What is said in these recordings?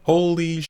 Holy sh!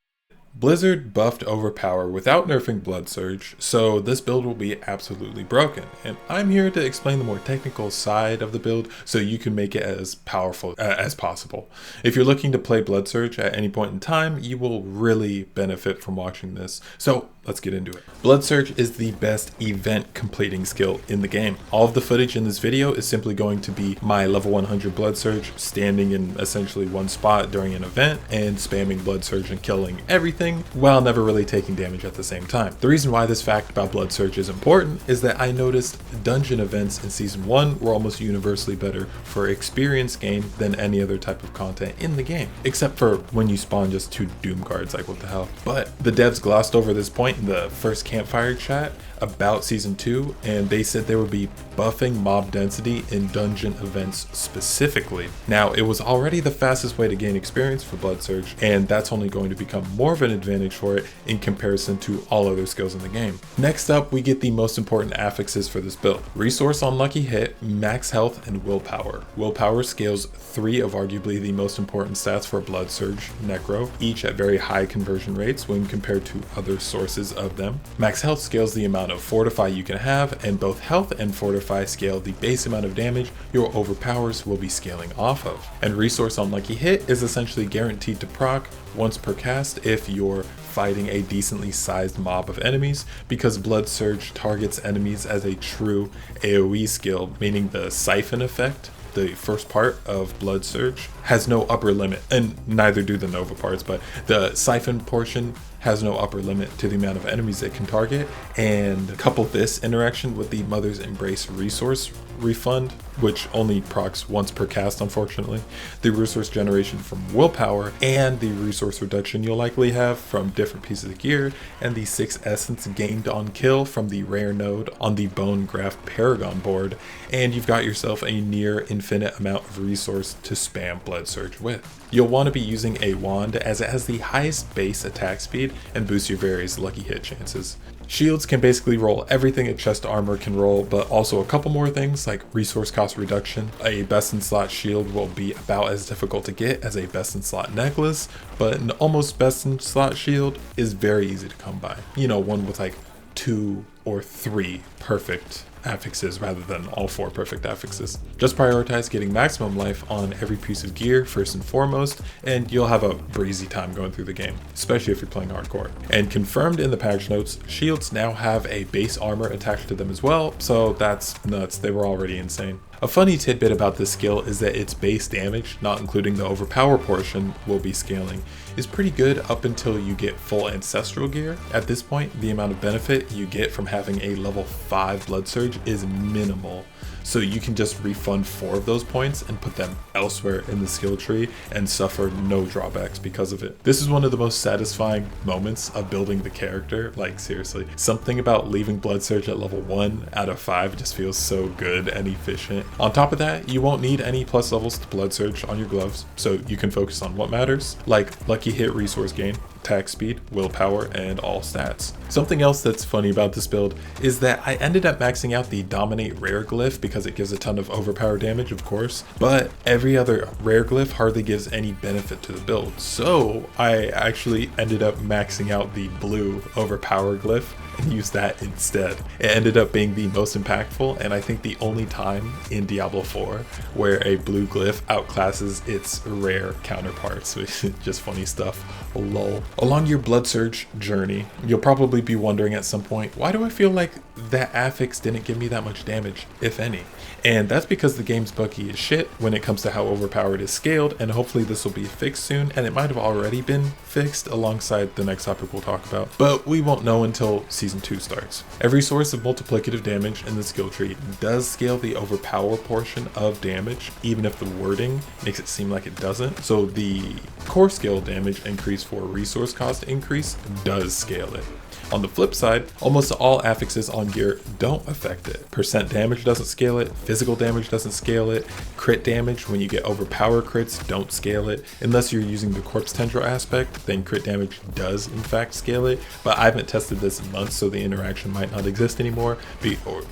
Blizzard buffed Overpower without nerfing Blood Surge, so this build will be absolutely broken, and I'm here to explain the more technical side of the build so you can make it as powerful as possible. If you're looking to play Blood Surge at any point in time, you will really benefit from watching this, so let's get into it. Blood Surge is the best event completing skill in the game. All of the footage in this video is simply going to be my level 100 Blood Surge standing in essentially one spot during an event and spamming Blood Surge and killing everything while never really taking damage at the same time. The reason why this fact about Blood Surge is important is that I noticed dungeon events in Season 1 were almost universally better for experience gain than any other type of content in the game, except for when you spawn just 2 Doom guards, like what the hell. But the devs glossed over this point in the first campfire chat about Season 2, and they said they would be buffing mob density in dungeon events specifically. Now, it was already the fastest way to gain experience for Blood Surge, and that's only going to become more of an advantage for it in comparison to all other skills in the game. Next up, we get the most important affixes for this build: Resource on Lucky Hit, Max Health, and Willpower. Willpower scales 3 of arguably the most important stats for Blood Surge Necro, each at very high conversion rates when compared to other sources of them. Max Health scales the amount of Fortify you can have, and both Health and Fortify scale the base amount of damage your overpowers will be scaling off of. And Resource on Lucky Hit is essentially guaranteed to proc once per cast if you're fighting a decently sized mob of enemies, because Blood Surge targets enemies as a true AoE skill, meaning the siphon effect, the first part of Blood Surge, has no upper limit, and neither do the Nova parts, but the siphon portion has no upper limit to the amount of enemies it can target. And couple this interaction with the Mother's Embrace resource refund, which only procs once per cast unfortunately, the resource generation from Willpower, and the resource reduction you'll likely have from different pieces of gear, and the 6 essence gained on kill from the rare node on the Bone Graft Paragon board, and you've got yourself a near infinite amount of resource to spam Blood Surge with. You'll want to be using a wand as it has the highest base attack speed and boosts your various lucky hit chances. Shields can basically roll everything a chest armor can roll, but also a couple more things like resource cost reduction. A best in slot shield will be about as difficult to get as a best in slot necklace, but an almost best in slot shield is very easy to come by. You know, one with like 2 or 3 perfect affixes rather than all 4 perfect affixes. Just prioritize getting maximum life on every piece of gear first and foremost, and you'll have a breezy time going through the game, especially if you're playing hardcore. And confirmed in the patch notes, shields now have a base armor attached to them as well, so that's nuts. They were already insane. A funny tidbit about this skill is that its base damage, not including the overpower portion will be scaling, is pretty good up until you get full ancestral gear. At this point, the amount of benefit you get from having a level 5 Blood Surge is minimal. So you can just refund 4 of those points and put them elsewhere in the skill tree and suffer no drawbacks because of it. This is one of the most satisfying moments of building the character. Like seriously, something about leaving Blood Surge at level 1 out of 5 just feels so good and efficient. On top of that, you won't need any plus levels to Blood Surge on your gloves, so you can focus on what matters, like lucky hit resource gain, attack speed, willpower, and all stats. Something else that's funny about this build is that I ended up maxing out the Dominate Rare Glyph because it gives a ton of overpower damage, of course, but every other rare glyph hardly gives any benefit to the build. So I actually ended up maxing out the blue Overpower glyph and use that instead. It ended up being the most impactful, and I think the only time in Diablo 4 where a blue glyph outclasses its rare counterparts, which is just funny stuff, lol. Along your Blood Surge journey, you'll probably be wondering at some point, why do I feel like that affix didn't give me that much damage, if any? And that's because the game's buggy as shit when it comes to how overpowered is scaled, and hopefully this will be fixed soon, and it might have already been fixed alongside the next topic we'll talk about, but we won't know until Season 2 starts. Every source of multiplicative damage in the skill tree does scale the overpower portion of damage, even if the wording makes it seem like it doesn't. So the core skill damage increase for resource cost increase does scale it. On the flip side, almost all affixes on gear don't affect it. Percent damage doesn't scale it, physical damage doesn't scale it, crit damage when you get overpower crits don't scale it. Unless you're using the corpse tendril aspect, then crit damage does in fact scale it, but I haven't tested this in months, so the interaction might not exist anymore,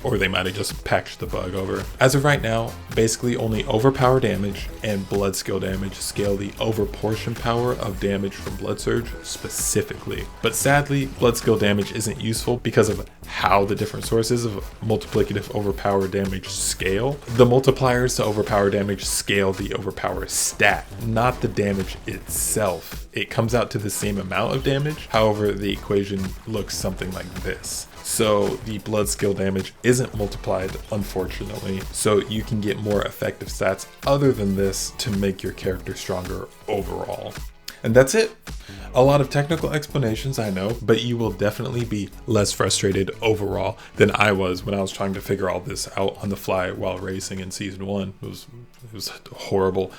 or they might have just patched the bug over. As of right now, basically only overpower damage and blood skill damage scale the overportion power of damage from Blood Surge specifically. But sadly, blood skill damage isn't useful because of how the different sources of multiplicative overpower damage scale. The multipliers to overpower damage scale the overpower stat, not the damage itself. It comes out to the same amount of damage, however the equation looks something like this. So the blood skill damage isn't multiplied, unfortunately, so you can get more effective stats other than this to make your character stronger overall. And that's it. A lot of technical explanations, I know, but you will definitely be less frustrated overall than I was when I was trying to figure all this out on the fly while racing in Season 1. It was horrible.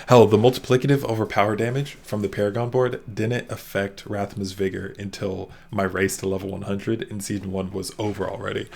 Hell, the multiplicative overpower damage from the Paragon board didn't affect Rathma's Vigor until my race to level 100 in Season 1 was over already.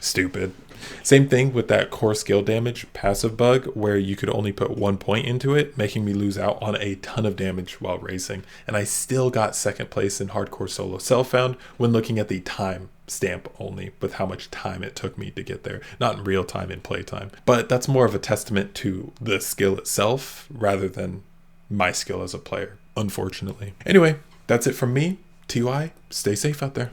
Stupid. Same thing with that core skill damage passive bug where you could only put 1 point into it, making me lose out on a ton of damage while racing. And I still got second place in hardcore solo self-found when looking at the time stamp only, with how much time it took me to get there, not in real time, in playtime. But that's more of a testament to the skill itself rather than my skill as a player, unfortunately. Anyway, that's it from me. TY, stay safe out there.